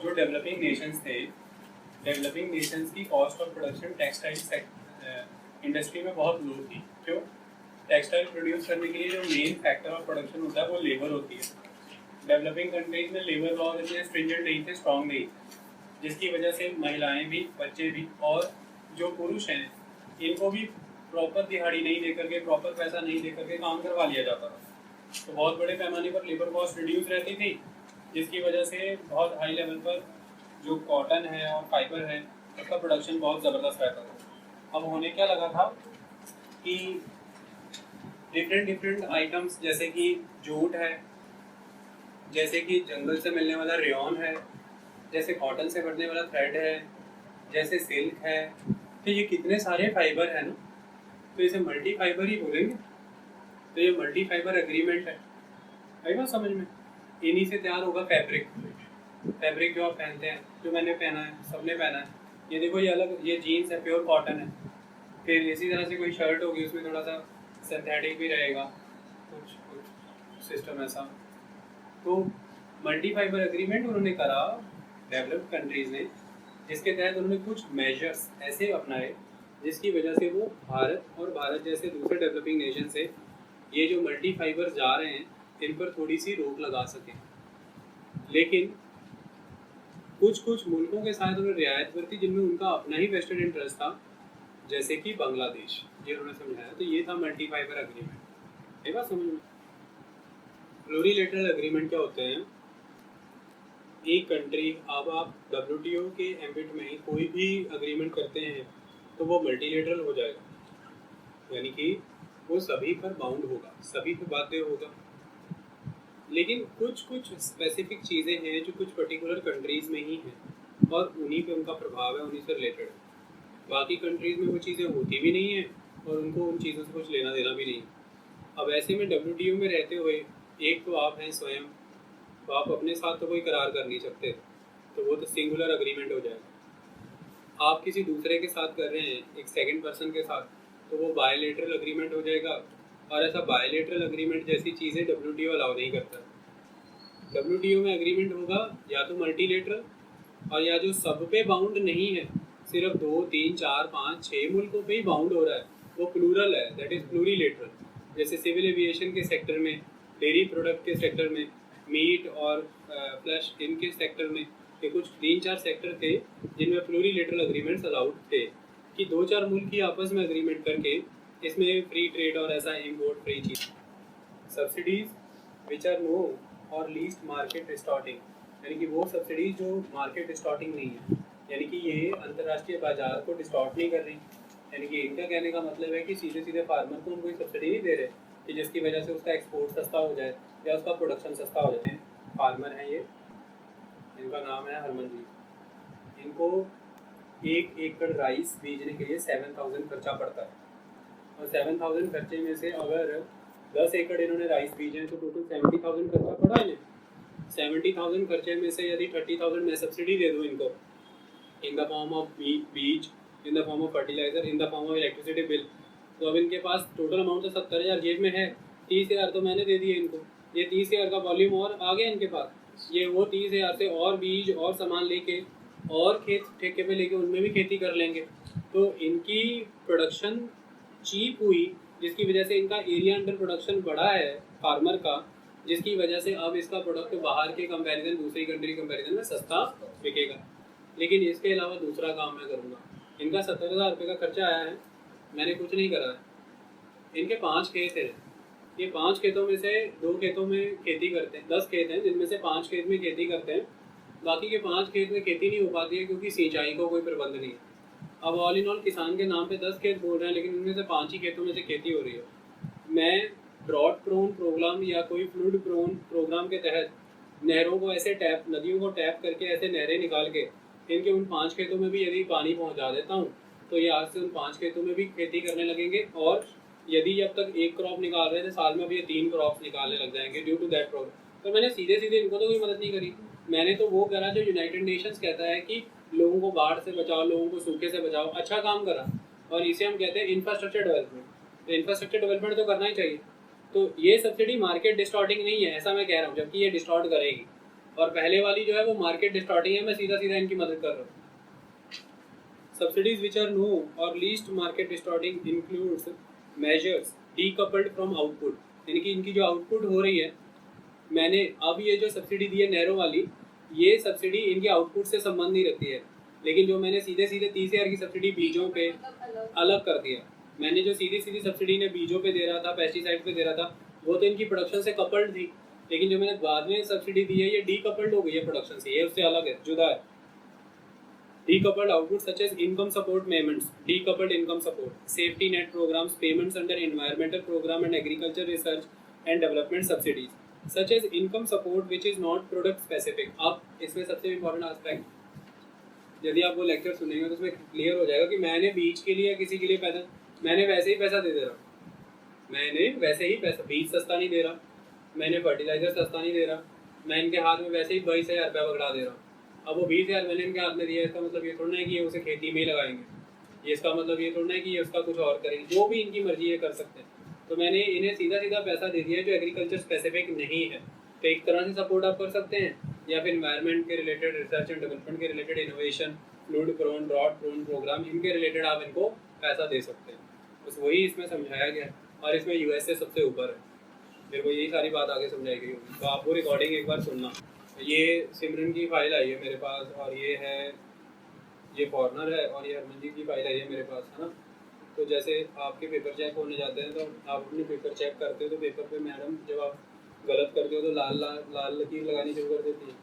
जो developing Nations थे, developing Nations की cost of production textile industry में बहुत लो थी। क्यों? टेक्सटाइल प्रोड्यूस करने के लिए जो मेन फैक्टर ऑफ प्रोडक्शन होता है वो लेबर होती है। डेवलपिंग कंट्रीज में लेबर लॉज इतने स्ट्रिंजेंट नहीं थे, स्ट्रॉन्ग नहीं, जिसकी वजह से महिलाएं भी, बच्चे भी और जो पुरुष हैं इनको भी प्रॉपर दिहाड़ी नहीं दे करके, प्रॉपर पैसा नहीं दे करके काम करवा लिया जाता था। तो बहुत बड़े पैमाने पर लेबर कॉस्ट रिड्यूस रहती थी, जिसकी वजह से बहुत हाई लेवल पर जो कॉटन है और फाइबर है उसका प्रोडक्शन बहुत ज़बरदस्त रहता था। अब होने क्या लगा था कि डिफरेंट आइटम्स जैसे कि जूट है, जैसे कि जंगल से मिलने वाला रेयॉन है, जैसे कॉटन से बनने वाला थ्रेड है, जैसे सिल्क है, तो ये कितने सारे फाइबर है ना, तो इसे मल्टी फाइबर ही बोलेंगे। तो ये मल्टी फाइबर एग्रीमेंट है, आई बात समझ में। इन्हीं से तैयार होगा फैब्रिक। फैब्रिक जो आप पहनते हैं, जो मैंने पहना है, सबने पहना है, ये देखो ये अलग, ये जीन्स है, प्योर कॉटन है। फिर इसी तरह से कोई शर्ट होगी, उसमें थोड़ा सा सिंथेटिक भी रहेगा, कुछ सिस्टम ऐसा। तो मल्टी फाइबर एग्रीमेंट उन्होंने करा डेवलप्ड कंट्रीज ने, जिसके तहत उन्होंने कुछ मेजर्स ऐसे अपनाए जिसकी वजह से वो भारत जैसे दूसरे डेवलपिंग नेशन से ये जो मल्टी फाइबर जा रहे हैं इन पर थोड़ी सी रोक लगा सकें। लेकिन कुछ मुल्कों के साथ उन्होंने रियायत बरती जिनमें उनका अपना ही वेस्टेड इंटरेस्ट था, जैसे कि बांग्लादेश, ये उन्होंने समझाया। तो ये था मल्टी फाइबर एग्रीमेंट। एक बात समझ में, प्लूरीलेटरल एग्रीमेंट क्या होते हैं? एक कंट्री, अब आप WTO के एम्बिट में ही कोई भी एग्रीमेंट करते हैं तो वो मल्टीलेटरल हो जाएगा, यानी कि वो सभी पर बाउंड होगा, सभी पर बाध्य होगा। लेकिन कुछ स्पेसिफिक चीज़ें हैं जो कुछ पर्टिकुलर कंट्रीज़ में ही हैं और उन्हीं पे उनका प्रभाव है, उन्हीं से रिलेटेड है। बाकी कंट्रीज़ में वो चीज़ें होती भी नहीं हैं और उनको उन चीज़ों से कुछ लेना देना भी नहीं। अब ऐसे में WTO में रहते हुए एक तो आप हैं स्वयं, तो आप अपने साथ तो कोई करार कर नहीं सकते, तो वो तो सिंगुलर एग्रीमेंट हो जाएगा। आप किसी दूसरे के साथ कर रहे हैं, एक सेकंड पर्सन के साथ, तो वो बायलेटरल एग्रीमेंट हो जाएगा। और ऐसा बायलेटरल एग्रीमेंट जैसी चीज़ें WTO अलाउ नहीं करता। WTO में एग्रीमेंट होगा या तो मल्टीलेटरल, और या जो सब पे बाउंड नहीं है, सिर्फ 2, 3, 4, 5, 6 मुल्कों पे ही बाउंड हो रहा है, वो प्लूरल है, दैट इज़ प्लूरीलेटरल। जैसे सिविल एविएशन के सेक्टर में, डेयरी प्रोडक्ट के सेक्टर में, मीट और फ्लैश इनके सेक्टर में, ये कुछ 3-4 सेक्टर थे जिनमें प्लूरीलेटरल एग्रीमेंट्स अलाउड थे कि 2-4 मुल्क ही आपस में एग्रीमेंट करके इसमें फ्री ट्रेड और ऐसा इम्पोर्ट फ्री चीज़। Subsidies which are no or least market distorting, यानी कि वो सब्सिडीज जो मार्केट डिस्टॉर्टिंग नहीं है, यानी कि ये अंतर्राष्ट्रीय बाजार को डिस्टॉर्ट नहीं कर रही। यानी कि इनका कहने का मतलब है कि सीधे सीधे फार्मर को हम कोई सब्सिडी नहीं दे रहे कि जिसकी वजह से उसका एक्सपोर्ट सस्ता हो जाए या उसका प्रोडक्शन सस्ता हो जाए। फार्मर हैं ये, इनका नाम है हरमन जी। इनको 1 एकड़ राइस बीजने के लिए 7000 खर्चा पड़ता है, और 7000 खर्चे में से अगर 10 एकड़ इन्होंने राइस बीजे हैं तो टोटल 70,000 खर्चा पड़ा इन्हें। 70,000 खर्चे में से यदि 30,000 मैं सब्सिडी दे दूँ इनको, इन द फॉर्म ऑफ बीज, in the form of fertiliser, in the form of electricity bill, तो अब इनके पास टोटल अमाउंट तो 70,000 जेब में है। 30,000 तो मैंने दे दिए इनको, ये 30,000 का वॉल्यूम और आ गया इनके पास। ये वो 30,000 से और बीज और सामान लेके और खेत ठेके पे लेके उनमें भी खेती कर लेंगे, तो इनकी प्रोडक्शन चीप हुई, जिसकी वजह से इनका एरिया अंडर प्रोडक्शन बढ़ा है फार्मर का, जिसकी वजह से अब इसका प्रोडक्ट बाहर के कंपैरिजन, दूसरी कंट्री कंपैरिजन में सस्ता बिकेगा। लेकिन इसके अलावा दूसरा काम मैं करूँगा। इनका 70,000 रुपये का खर्चा आया है, मैंने कुछ नहीं करा है। इनके 5 खेत हैं, ये 5 खेतों में से 2 खेतों में खेती करते हैं, 10 खेत हैं जिनमें से 5 खेत में खेती करते हैं, बाकी के 5 खेत में खेती नहीं हो पाती है क्योंकि सिंचाई को कोई प्रबंध नहीं है। अब ऑल इन ऑल किसान के नाम पे 10 खेत बोल रहे हैं, लेकिन इनमें से 5 ही खेतों में से खेती हो रही है। मैं ड्रॉट प्रोन प्रोग्राम या कोई फ्लूड प्रोन प्रोग्राम के तहत नहरों को ऐसे टैप, नदियों को टैप करके ऐसे नहरें निकाल के इनके उन 5 खेतों में भी यदि पानी पहुंचा देता हूं, तो ये आज से उन 5 खेतों में भी खेती करने लगेंगे। और यदि जब तक 1 क्रॉप निकाल रहे थे, साल में भी ये 3 क्रॉप्स निकालने लग जाएंगे ड्यू टू दैट प्रोग्राम। तो मैंने सीधे सीधे इनको तो कोई मदद नहीं करी, मैंने तो वो करा जो यूनाइटेड नेशंस कहता है कि लोगों को बाढ़ से बचाओ, लोगों को सूखे से बचाओ। अच्छा काम करा, और इसे हम कहते हैं इंफ्रास्ट्रक्चर डेवलपमेंट। तो इंफ्रास्ट्रक्चर डेवलपमेंट तो करना ही चाहिए। तो ये सब्सिडी मार्केट डिस्टॉर्टिंग नहीं है, ऐसा मैं कह रहा हूँ, जबकि ये डिस्टॉर्ट करेगी। और पहले वाली जो है वो मार्केट डिस्टॉर्टिंग है, मैं सीधा सीधा इनकी मदद कर रहा हूँ। Subsidies which are no or least market distorting includes measures decoupled from output, यानी कि इनकी जो आउटपुट हो रही है, मैंने अब ये जो सब्सिडी दी है नैरो वाली, ये सब्सिडी इनके आउटपुट से संबंध नहीं रखती है, लेकिन जो मैंने सीधे सीधे 30,000 की सब्सिडी बीजों पे अलग कर दिया, मैंने जो सीधी सीधी सब्सिडी ने बीजों पे दे रहा था, पेस्टिसाइड पे दे रहा था, वो तो इनकी प्रोडक्शन से कपल्ड थी, लेकिन जो मैंने बाद में सब्सिडी दी है ये डीकपल्ड हो गई है प्रोडक्शन से, ये उससे अलग है, जुदा है। Decoupled outputs such as income support payments, decoupled income support, safety net programs, payments under environmental program and agriculture research and development subsidies, such as income support which is not product specific. अब इसमें सबसे important aspect, यदि आप वो lecture सुनेंगे तो उसमें clear हो जाएगा कि मैंने बीज के लिए किसी के लिए पैसा, मैंने वैसे ही पैसा दे रहा हूँ, मैंने वैसे ही पैसा, बीज सस्ता नहीं दे रहा, मैंने फर्टिलाइजर सस्ता नहीं दे रहा, मैं इनके हाथ में वैसे ही 22,000 रुपया पकड़ा दे रहा हूँ। अब वो 20,000 मैंने इनके हाथ में दिया, इसका मतलब ये थोड़ा है कि ये उसे खेती में ही लगाएंगे, ये इसका मतलब ये थोड़ा है कि ये उसका कुछ और करेंगे, जो भी इनकी मर्जी ये कर सकते हैं। तो मैंने इन्हें सीधा सीधा पैसा दे दिया है जो एग्रीकल्चर स्पेसिफिक नहीं है, तो एक तरह से सपोर्ट आप कर सकते हैं, या फिर एनवायरनमेंट के रिलेटेड, रिसर्च एंड डेवलपमेंट के related, innovation, flood prone, drought prone programme, इनके रिलेटेड आप इनको पैसा दे सकते हैं। बस वही इसमें समझाया गया, और इसमें यूएसए सबसे ऊपर है, मेरे को यही सारी बात आगे समझाई गई होगी, तो आपको रिकॉर्डिंग एक बार सुनना। ये सिमरन की फाइल आई है मेरे पास, और ये है, ये फॉरनर है, और ये हरमनजीत की फाइल आई है मेरे पास, है ना। तो जैसे आपके पेपर चेक होने जाते हैं तो आप अपने पेपर चेक करते हो, तो पेपर पे मैडम जब आप गलत करते हो तो लाल लाल लाल लकीर लगानी शुरू कर देती है।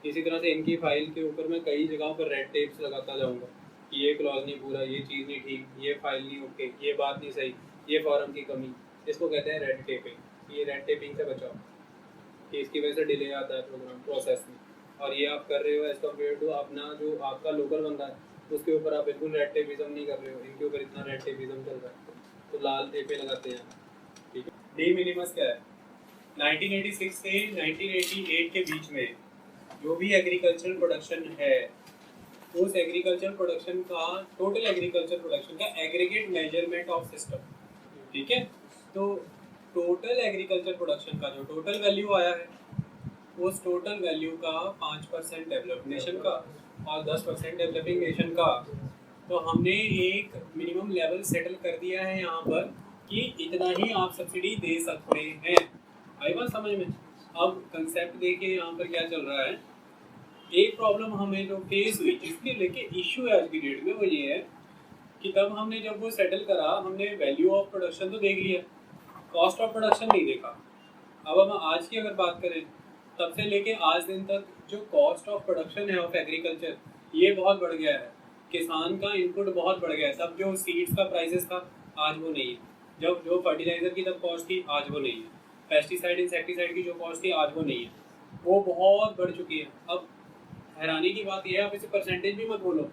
इसी तरह से इनकी फाइल के ऊपर मैं कई जगहों पर रेड टेप्स लगाता जाऊँगा कि ये क्लॉज नहीं पूरा, ये चीज़ नहीं ठीक, ये फाइल नहीं ओके, ये बात नहीं सही, ये फॉर्म की कमी, इसको कहते हैं रेड टेपिंग। ये रेड टेपिंग से बचाओ कि इसकी वजह से डिले आता है प्रोग्राम प्रोसेस में, और ये आप कर रहे हो एज कम्पेयर टू अपना जो आपका लोकल बंदा है उसके ऊपर आप बिल्कुल रेड टेपिज्म नहीं कर रहे हो, इनके ऊपर इतना रेड टेपिज्म चल रहा है, तो लाल टेपे लगाते हैं, ठीक है। डी मिनिमस क्या है? 1986 से 1988 के बीच में जो भी एग्रीकल्चरल प्रोडक्शन है, उस एग्रीकल्चर प्रोडक्शन का, टोटल एग्रीकल्चर प्रोडक्शन का एग्रीगेट मेजरमेंट ऑफ सिस्टम, ठीक है। तो टोटल एग्रीकल्चर प्रोडक्शन का जो टोटल वैल्यू आया है, उस टोटल वैल्यू का 5% डेवलप्ड नेशन का और 10% डेवलपिंग नेशन का, तो हमने एक मिनिमम लेवल सेटल कर दिया है यहाँ पर कि इतना ही आप सब्सिडी दे सकते हैं। आई बात समझ में? अब कंसेप्ट देखिए यहाँ पर क्या चल रहा है। एक प्रॉब्लम हमें जो फेस हुई, जिसके लेके इश्यू है आज की डेट में, वो ये है कि तब हमने जब वो सेटल करा, हमने वैल्यू ऑफ प्रोडक्शन तो देख लिया, कॉस्ट ऑफ प्रोडक्शन नहीं देखा। अब हम आज की अगर बात करें, तब से लेके आज दिन तक जो कॉस्ट ऑफ प्रोडक्शन है ऑफ एग्रीकल्चर, ये बहुत बढ़ गया है। किसान का इनपुट बहुत बढ़ गया है। तब जो सीड्स का प्राइसेस था, आज वो नहीं है। जब जो फर्टिलाइजर की तब कॉस्ट थी, आज वो नहीं है। पेस्टिसाइड इंसेक्टिसाइड की जो कॉस्ट थी, आज वो नहीं है, वो बहुत बढ़ चुकी है। अब हैरानी की बात यह है, आप इसे परसेंटेज भी मत बोलो,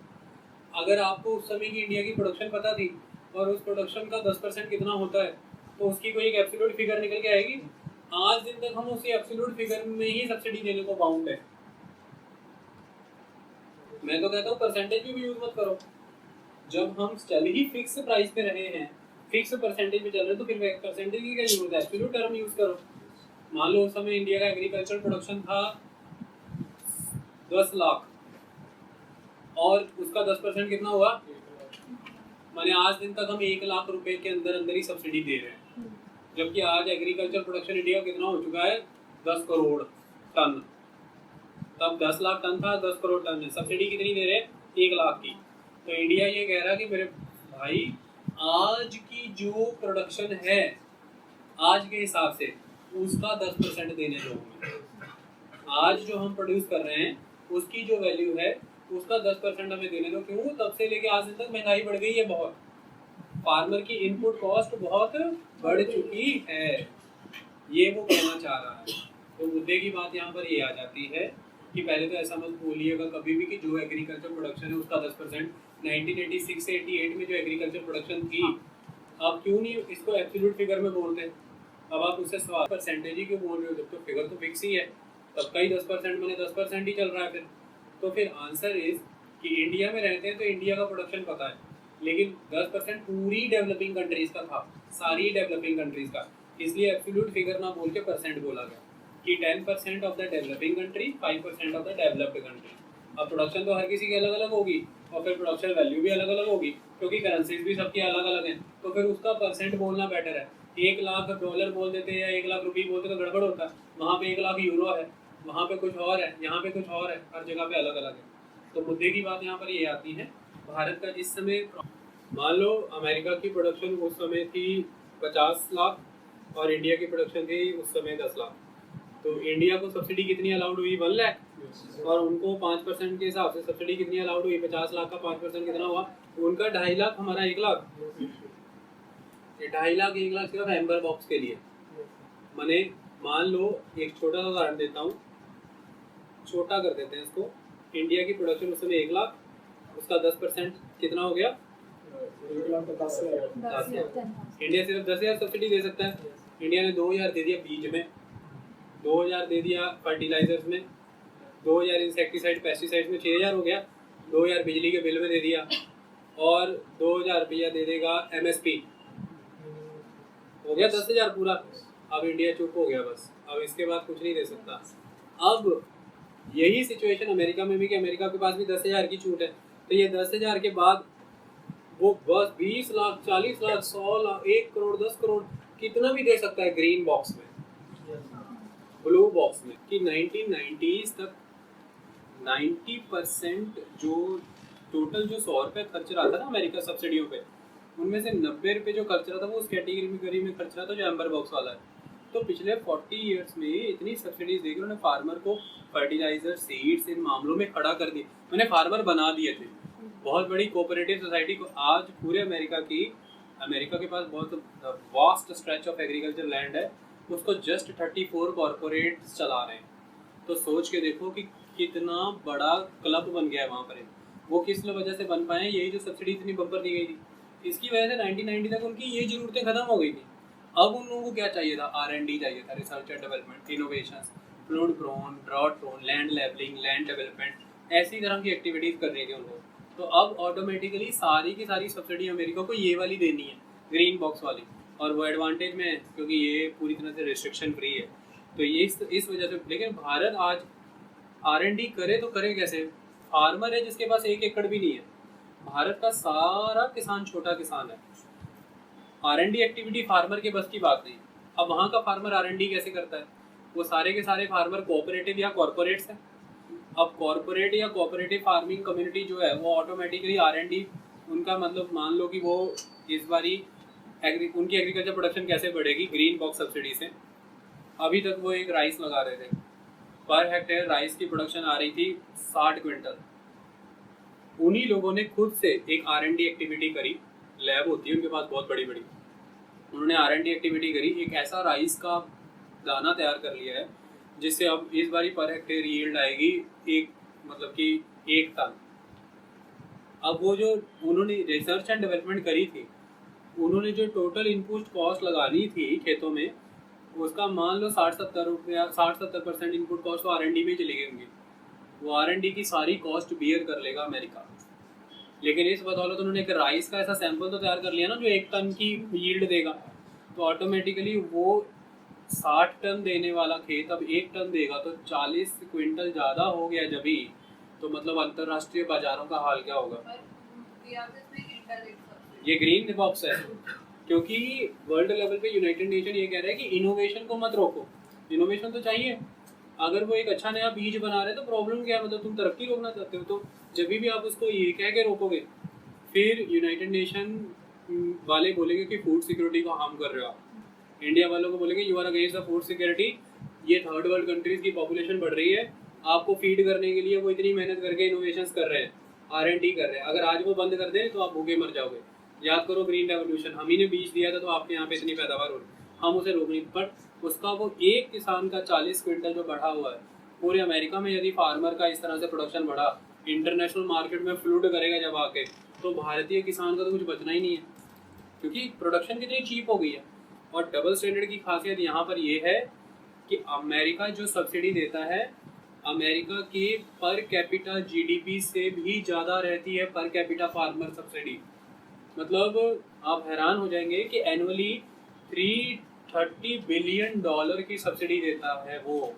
अगर आपको उस समय की इंडिया की प्रोडक्शन पता थी और उस प्रोडक्शन का 10% कितना होता है, तो उसकी कोई एक एब्सोल्यूट फिगर निकल के आएगी। आज दिन तक हम उसी एब्सोल्यूट फिगर में ही सब्सिडी देने को बाउंड है। मैं तो कहता हूँ परसेंटेज भी यूज मत करो। जब हम चल ही फिक्स प्राइस पे रहे हैं, फिक्स परसेंटेज पे चल रहे हैं, तो फिर परसेंटेज की क्या यूज है? एब्सोल्यूट टर्म यूज करो। मान लो उस समय इंडिया का एग्रीकल्चर प्रोडक्शन था 10 लाख और उसका 10% कितना हुआ? माने आज दिन तक हम 1 लाख रुपए के अंदर अंदर ही सब्सिडी दे रहे हैं, जबकि आज एग्रीकल्चर प्रोडक्शन इंडिया कितना हो चुका है? 10 करोड़ टन। तब 10 लाख टन था, 10 करोड़ टन है। सब्सिडी कितनी दे रहे हैं? 1 लाख की। तो इंडिया ये कह रहा है कि मेरे भाई, आज की जो प्रोडक्शन है आज के हिसाब से, उसका 10% देने दो। आज जो हम प्रोड्यूस कर रहे हैं उसकी जो वैल्यू है, उसका 10% हमें देने दो। क्यों? तब से लेके आज दिन तक महंगाई बढ़ गई है बहुत, फार्मर की इनपुट कॉस्ट बहुत बढ़ चुकी है, ये वो कहना चाह रहा है। तो मुद्दे की बात यहाँ पर ये आ जाती है कि पहले तो ऐसा मत बोलिएगा कभी भी कि जो एग्रीकल्चर प्रोडक्शन है उसका 10%। 1986 से 88 में जो एग्रीकल्चर प्रोडक्शन थी, आप क्यों नहीं इसको एब्सोल्यूट फिगर में बोलते? अब आप उससे सवाल परसेंटेज ही क्यों बोल रहे हो? जब तो फिगर तो फिक्स ही है, तब का ही 10% मैंने 10% ही चल रहा है। फिर तो फिर आंसर इज कि इंडिया में रहते हैं तो इंडिया का प्रोडक्शन पता है, लेकिन 10% पूरी डेवलपिंग कंट्रीज का था, सारी डेवलपिंग कंट्रीज का, इसलिए एब्सोल्यूट फिगर ना बोल के परसेंट बोला गया। कि 10% of the developing country, 5% of the developed country. अब प्रोडक्शन तो हर किसी की अलग अलग होगी और फिर प्रोडक्शन वैल्यू भी अलग अलग होगी, क्योंकि करेंसीज भी सबकी अलग अलग हैं, तो फिर उसका परसेंट बोलना बेटर है। 1,00,000 डॉलर बोल देते हैं या 1,00,000 रुपये बोलते तो गड़बड़ होता है। वहाँ पे 1,00,000 यूरो है, वहाँ पे कुछ और है, यहाँ पे कुछ और है, हर जगह पे अलग अलग है। तो मुद्दे की बात यहाँ पर ये आती है, भारत का जिस समय, मान लो अमेरिका की प्रोडक्शन उस समय थी 50 लाख और इंडिया की प्रोडक्शन थी उस समय 10 लाख, तो इंडिया को सब्सिडी कितनी अलाउड हुई? 1 लाख, और उनको 5% के हिसाब से सब्सिडी कितनी अलाउड हुई? 50 लाख का 5% कितना हुआ? उनका 2.5 लाख, हमारा 1 लाख। ये 2.5 लाख 1 लाख सिर्फ एम्बर बॉक्स के लिए। मैंने मान लो एक छोटा सा उदाहरण देता हूँ, छोटा कर देते हैं इसको। इंडिया की प्रोडक्शन उस समय 1 लाख, उसका 10% कितना हो गया? 10,000। इंडिया सिर्फ 10,000 सब्सिडी दे सकता है। इंडिया ने 2,000 दे दिया बीज में, 2,000 दे दिया फर्टिलाइजर्स में, 2,000 इंसेक्टिसाइड पेस्टिसाइड में, 6,000 हो गया। 2,000 बिजली के बिल में दे दिया और 2,000 रुपया दे देगा MSP, हो गया 10,000 पूरा। अब इंडिया चुप हो गया बस, अब इसके बाद कुछ नहीं दे सकता। अब यही सिचुएशन अमेरिका में भी, कि अमेरिका के पास भी 10,000 की छूट है, तो ये 10,000 के बाद वो बस 20 लाख, 40 लाख, 100 लाख, 1 करोड़, 10 करोड़, कितना भी दे सकता है ग्रीन बॉक्स में, ब्लू बॉक्स में। कि 1990s तक 90% जो टोटल जो 100 रुपये खर्च रहा था ना अमेरिका सब्सिडियों पे, उनमें से 90 रुपये जो खर्च रहा था वो उस कैटेगरी में खर्च रहा था जो एम्बर बॉक्स वाला है। तो पिछले 40 ईयर्स में इतनी सब्सिडीज देकर उन्होंने फार्मर को फर्टिलाइजर, सीड्स, इन मामलों में खड़ा कर दिया, उन्हें फार्मर बना दिए थे। बहुत बड़ी कोऑपरेटिव सोसाइटी को आज पूरे अमेरिका के पास बहुत vast stretch of agriculture land है, उसको जस्ट 34 कॉरपोरेट चला रहे हैं। तो सोच के देखो कि कितना बड़ा क्लब बन गया है वहाँ पर। वो किस वजह से बन पाए? यही जो सब्सिडी इतनी बम्पर दी गई थी, इसकी वजह से 1990 तक उनकी ये जरूरतें खत्म हो गई थी। अब उन लोगों को क्या चाहिए था? R&D चाहिए था, research and development, innovation, flood prone, drought prone, land levelling, land development, ऐसी तरह की एक्टिविटीज़ करनी थी उनको। तो अब ऑटोमेटिकली सारी की सारी सब्सिडी अमेरिका को ये वाली देनी है, ग्रीन बॉक्स वाली, और वो एडवांटेज में है क्योंकि ये पूरी तरह से रिस्ट्रिक्शन फ्री है। तो ये इस वजह से, लेकिन भारत आज R&D करे तो करे कैसे? फार्मर है जिसके पास 1 एकड़ भी नहीं है, भारत का सारा किसान छोटा किसान है। R&D एक्टिविटी फार्मर के बस की बात नहीं। अब वहाँ का फार्मर R&D कैसे करता है? वो सारे के सारे फार्मर कोऑपरेटिव या कॉर्पोरेट्स हैं। अब कॉर्पोरेट या कोऑपरेटिव फार्मिंग कम्युनिटी जो है वो ऑटोमेटिकली R&D, उनका मतलब मान लो कि वो इस बारी उनकी एग्रीकल्चर प्रोडक्शन कैसे बढ़ेगी? ग्रीन बॉक्स सब्सिडी से। अभी तक वो एक राइस लगा रहे थे, पर हेक्टेयर राइस की प्रोडक्शन आ रही थी 60 क्विंटल। उन्हीं लोगों ने खुद से एक R&D एक्टिविटी करी, लैब होती है उनके पास बहुत बड़ी बड़ी, उन्होंने R&D एक्टिविटी करी, एक ऐसा राइस का दाना तैयार कर लिया है जिससे अब इस बारी पर हेक्टेयर यील्ड आएगी मतलब कि 1 टन। अब वो जो उन्होंने रिसर्च एंड डेवलपमेंट करी थी, उन्होंने जो टोटल इनपुट कॉस्ट लगानी थी खेतों में, उसका मान लो 60-70% इनपुट कॉस्ट तो R&D में चली गई होंगी। वो R&D की सारी कॉस्ट बियर कर लेगा अमेरिका। लेकिन इस बदौलत उन्होंने एक राइस का ऐसा सैंपल तो तैयार कर लिया ना जो 1 टन की यील्ड देगा, तो ऑटोमेटिकली वो 60 टन देने वाला खेत अब 1 टन देगा, तो 40 क्विंटल ज़्यादा हो गया जब ही, तो मतलब अंतर्राष्ट्रीय बाजारों का हाल क्या होगा? ये ग्रीन बॉक्स है क्योंकि वर्ल्ड लेवल पे यूनाइटेड नेशन ये कह रहा है कि इनोवेशन को मत रोको। इनोवेशन तो चाहिए, अगर वो एक अच्छा नया बीज बना रहे तो प्रॉब्लम क्या है? मतलब तुम तरक्की रोकना चाहते हो, तो जब भी आप उसको ये कह के रोकोगे फिर यूनाइटेड नेशन वाले बोलेंगे कि फूड सिक्योरिटी को हार्म कर रहे हो आप। इंडिया वालों को बोलेंगे you are against the food security, ये थर्ड वर्ल्ड कंट्रीज की पॉपुलेशन बढ़ रही है, आपको फीड करने के लिए वो इतनी मेहनत करके इनोवेशंस कर रहे हैं, R&D कर रहे हैं, अगर आज वो बंद कर दें तो आप भूखे मर जाओगे। याद करो ग्रीन रेवोल्यूशन, हम ही ने बीज दिया था तो आपके यहाँ पे इतनी पैदावार हो रही, हम उसे रोक नहीं, बट उसका वो एक किसान का 40 क्विंटल जो बढ़ा हुआ है, पूरे अमेरिका में यदि फार्मर का इस तरह से प्रोडक्शन बढ़ा, इंटरनेशनल मार्केट में फ्लूड करेगा जब आके, तो भारतीय किसान का तो कुछ बचना ही नहीं है क्योंकि प्रोडक्शन कितनी चीप हो गई है। और डबल स्टैंडर्ड की खासियत यहाँ पर ये है कि अमेरिका जो सब्सिडी देता है, अमेरिका के पर कैपिटा GDP से भी ज़्यादा रहती है पर कैपिटा फार्मर सब्सिडी। मतलब आप हैरान हो जाएंगे कि एनुअली $30 बिलियन की सब्सिडी देता है वो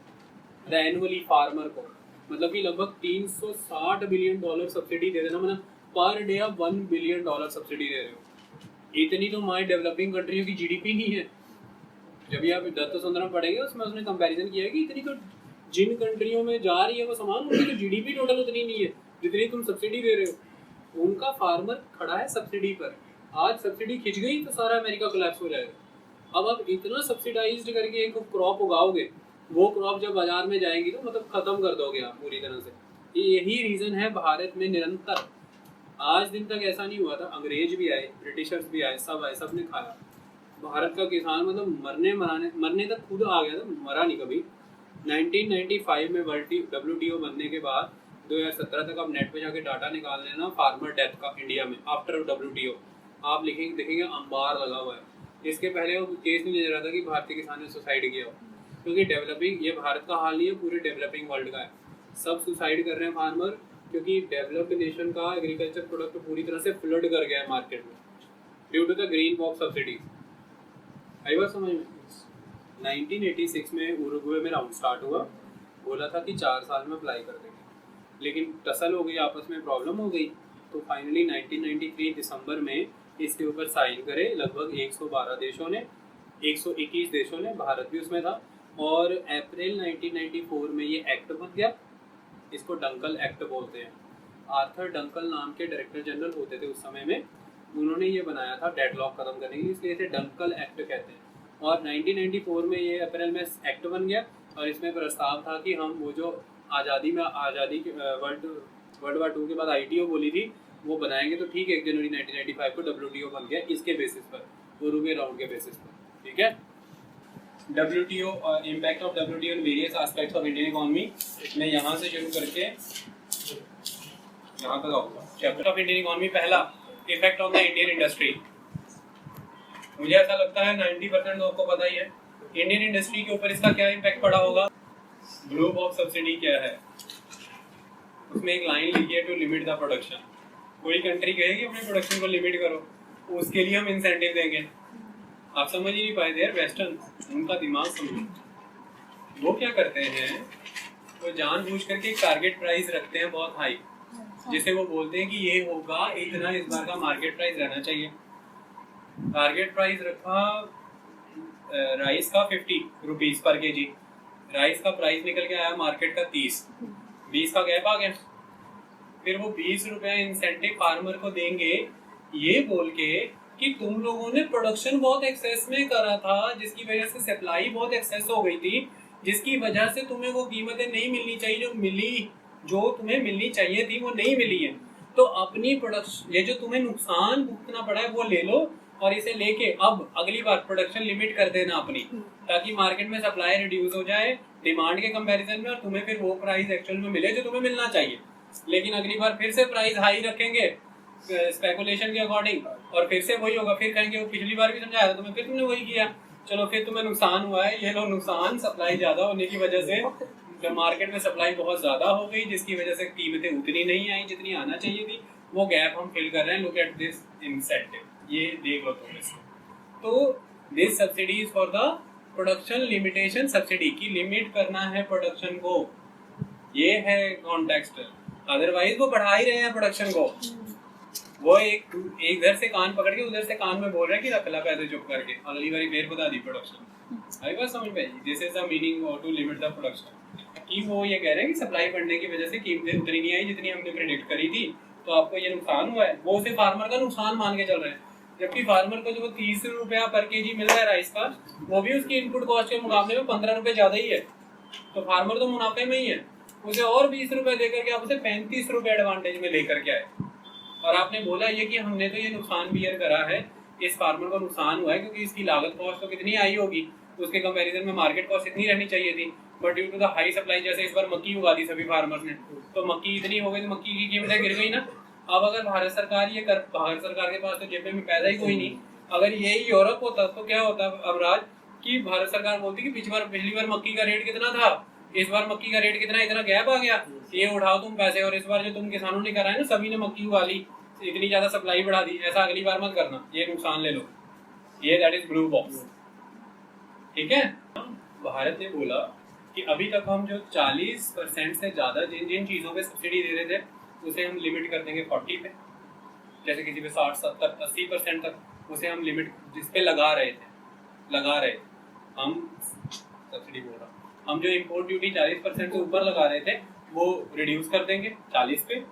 एनुअली फार्मर को, मतलब कि लगभग $360 बिलियन सब्सिडी दे देना, मतलब पर डे आप $1 बिलियन सब्सिडी दे रहे हो। इतनी तो हमारी डेवलपिंग कंट्रियों की जीडीपी नहीं है। जब भी आप दत्त सुंदरम पढ़ेंगे उसमें उसने कंपैरिजन किया है कि इतनी तो जिन कंट्रियों में जा रही है वो सामान, उनकी तो जीडीपी टोटल उतनी नहीं है जितनी तुम सब्सिडी दे रहे हो। उनका फार्मर खड़ा है सब्सिडी पर, आज सब्सिडी खिंच गई तो सारा अमेरिका कोलैप्स हो जाएगा। अब आप इतना सब्सिडाइज्ड करके एक क्रॉप उगाओगे, वो क्रॉप जब बाजार में जाएंगी तो मतलब खत्म कर दोगे आप पूरी तरह से। यही रीजन है भारत में निरंतर आज दिन तक ऐसा नहीं हुआ था, अंग्रेज भी आए, ब्रिटिशर्स भी आए, सब आए, सब ने खाया। भारत का किसान मतलब मरने तक खुद आ गया था, मरा नहीं कभी। 1995 में WTO बनने के बाद 2017 तक आप नेट पे जाके डाटा निकाल लेना फार्मर डेथ का इंडिया में आफ्टर WTO, आप लिखेंगे देखेंगे अंबार लगा हुआ है। इसके पहले वो केस नहीं ले रहा था कि भारतीय किसान ने सुसाइड किया हो, क्योंकि डेवलपिंग, ये भारत का हाल नहीं है, पूरे डेवलपिंग वर्ल्ड का है। सब सुसाइड कर रहे हैं फार्मर, क्योंकि डेवलप्ड नेशन का एग्रीकल्चर प्रोडक्ट पूरी तरह से फ्लड कर गया है मार्केट में due to the green box subsidy. आई बात समझ में? 1986 में उरुग्वे में राउंड स्टार्ट हुआ, बोला था कि 4 साल में अप्लाई कर देंगे, लेकिन टसल हो गई, आपस में प्रॉब्लम हो गई, तो फाइनली 1993 दिसंबर में इसके ऊपर साइन करे लगभग 112 देशों ने, 121 देशों ने, भारत भी उसमें था। और अप्रैल 1994 में ये एक्ट बन गया, इसको डंकल एक्ट बोलते हैं। आर्थर डंकल नाम के डायरेक्टर जनरल होते थे उस समय में, उन्होंने ये बनाया था डेडलॉक खत्म करने के लिए, इसलिए इसे डंकल एक्ट कहते हैं। और 1994 में ये अप्रैल में एक्ट बन गया, और इसमें प्रस्ताव था कि हम वो जो आज़ादी वर्ल्ड वार 2 के बाद ITO बोली थी वो बनाएंगे, तो ठीक है 1 जनवरी 1995 को WTO बन गया इसके बेसिस पर, उरुग्वे राउंड के बेसिस पर, ठीक है। WTO impact of WTO in various aspects of Indian economy, मैं यहाँ से शुरू करके यहाँ तक आऊँगा। चैप्टर ऑफ इंडियन इकोनॉमी, पहला effect on the Indian industry. मुझे ऐसा लगता है 90% आपको पता ही है इंडियन इंडस्ट्री के ऊपर इसका क्या इम्पैक्ट पड़ा होगा। ब्लू बॉक्स सब्सिडी क्या है, उसमें एक लाइन लिखी है टू लिमिट द प्रोडक्शन। कोई कंट्री कहेगी अपने प्रोडक्शन को लिमिट करो, उसके लिए हम इंसेंटिव देंगे। आप समझ ही नहीं पाए देर वेस्टर्न, उनका दिमाग समझो। वो क्या करते हैं, वो जानबूझ करके टारगेट प्राइस रखते हैं बहुत हाई, जिसे वो बोलते हैं कि ये होगा इतना, इस बार का मार्केट प्राइस रहना चाहिए। टारगेट प्राइस रखा राइस का 50 रुपीज पर केजी, राइस का प्राइस निकल के आया मार्केट का 20 का गैप आ गया। फिर वो 20 रुपया इंसेंटिव फार्मर को देंगे, ये बोल के कि तुम लोगों ने प्रोडक्शन बहुत एक्सेस में करा था, जिसकी वजह से सप्लाई बहुत एक्सेस हो गई थी, जिसकी वजह से तुम्हें वो कीमतें नहीं मिलनी चाहिए जो तुम्हें मिलनी चाहिए थी वो नहीं मिली है। तो अपनी प्रोडक्शन, ये जो तुम्हें नुकसान भुगतना पड़ा है वो ले लो, और इसे लेके अब अगली बार प्रोडक्शन लिमिट कर देना अपनी, ताकि मार्केट में सप्लाई रिड्यूस हो जाए डिमांड के कंपैरिजन में, और तुम्हें फिर वो प्राइस एक्चुअल में मिले जो तुम्हें मिलना चाहिए। लेकिन अगली बार फिर से प्राइस हाई रखेंगे स्पेकुलेशन के अकॉर्डिंग, और फिर से वही होगा, फिर कहेंगे वो पिछली बार भी समझाया था तुम्हें, फिर तुमने वही किया, चलो फिर तुम्हें नुकसान हुआ है, ये लो नुकसान, सप्लाई ज्यादा होने की वजह से मार्केट में सप्लाई बहुत ज्यादा हो गई, जिसकी वजह से कीमतें उतनी नहीं आई जितनी आना चाहिए थी, वो गैप हम फिल कर रहे हैं। लुक एट दिस इंसेंटिव, ये देख लो तुम इसको। तो this subsidy is for the production limitation subsidy, की लिमिट करना है प्रोडक्शन को, ये है कॉन्टेक्स्ट। अदरवाइज वो बढ़ा ही रहे हैं प्रोडक्शन को, वो एक इधर से कान पकड़ के उधर से कान में बोल रहे हैं कि रख ला पैसे चुप करके, और अगली बारी फिर बता दी प्रोडक्शन। आई बात समझ में? This is the meaning to limit the production, कि वो ये कह रहे हैं कि सप्लाई बढ़ने की वजह से कीमतें उतनी नहीं आई जितनी हमने प्रेडिक्ट करी थी, तो आपको ये नुकसान हुआ है। वो उसे फार्मर का नुकसान मान के चल रहे हैं, जबकि फार्मर को जो 30 रुपया पर केजी मिल रहा है राइस का, वो भी उसकी इनपुट कॉस्ट के मुकाबले में 15 रुपए ज्यादा ही है, तो फार्मर तो मुनाफे में ही है। उसे और 20 रुपए देकर के आप उसे 35 रुपए एडवांटेज में लेकर के आए, और आपने बोला ये कि हमने तो ये नुकसान बियर करा है, इस फार्मर को नुकसान हुआ है क्योंकि इसकी लागत कॉस्ट तो कितनी आई होगी, उसके कंपैरिजन में मार्केट कॉस्ट इतनी रहनी चाहिए थी, but due to the high supply, जैसे इस बार मक्की उगा दी सभी फार्मर्स ने, तो मक्की इतनी हो गई तो मक्की की कीमतें गिर गई ना। अब अगर भारत सरकार के पास तो जेब में पैदा ही कोई नहीं, अगर यही यूरोप होता तो क्या होता अब राज, कि भारत सरकार बोलती कि पिछली बार मक्की का रेट कितना था, इस बार मक्की का रेट कितना, इतना गैप आ गया, ये उठाओ तुम पैसे, और इस बार जो तुम किसानों ने करा है ना, सभी ने मक्की उगा ली, इतनी ज्यादा सप्लाई बढ़ा दी, ऐसा अगली बार मत करना, ये नुकसान ले लो। ये दैट इज ब्लू बॉक्स। ठीक है। भारत ने बोला कि अभी तक हम जो 40% से ज़्यादा जिन जिन चीज़ों पे सब्सिडी दे रहे थे उसे हम लिमिट कर देंगे 40 पे, जैसे किसी पे 60, 70, 80% तक उसे हम लिमिट जिस पे लगा रहे हम सब्सिडी बोल रहा हम जो इम्पोर्ट ड्यूटी 40% से ऊपर लगा रहे थे वो रिड्यूस कर देंगे 40 पे।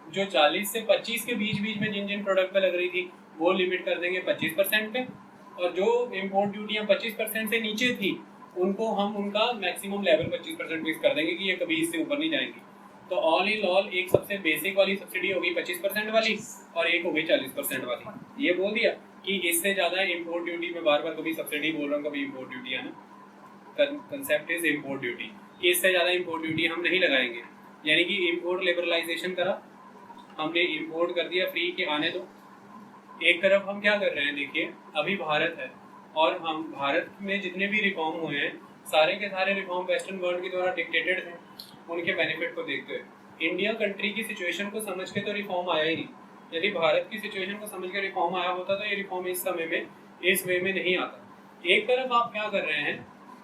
जो 40 से 25 के बीच बीच में जिन जिन प्रोडक्ट पे लग रही थी वो लिमिट कर देंगे 25% पे, और जो इम्पोर्ट ड्यूटियाँ 25% से नीचे थी उनको हम उनका मैक्सिमम लेवल 25% फिक्स कर देंगे कि ये कभी इससे ऊपर नहीं जाएंगी। तो ऑल इन ऑल एक सबसे बेसिक वाली सब्सिडी होगी 25% वाली और एक होगी 40% वाली। ये बोल दिया कि इससे ज़्यादा इम्पोर्ट ड्यूटी में बार बार कभी सब्सिडी बोल रहा हूँ कभी इम्पोर्ट ड्यूटी है ना, कंसेप्ट इज इम्पोर्ट ड्यूटी, इससे ज़्यादा इम्पोर्ट ड्यूटी हम नहीं लगाएंगे। यानी कि इम्पोर्ट लिबरलाइजेशन करा हमने, इम्पोर्ट कर दिया फ्री के आने दो। एक तरफ हम क्या कर रहे हैं, देखिए अभी भारत है और हम भारत में जितने भी रिफॉर्म हुए हैं सारे के सारे रिफॉर्म वेस्टर्न वर्ल्ड के द्वारा डिक्टेटेड थे, उनके बेनिफिट को देखते हुए। इंडिया कंट्री की सिचुएशन को समझ के तो रिफॉर्म आया ही नहीं। यदि भारत की सिचुएशन को समझ के रिफॉर्म आया होता तो ये रिफॉर्म इस समय में इस वे में नहीं आता। एक तरफ आप क्या कर रहे हैं,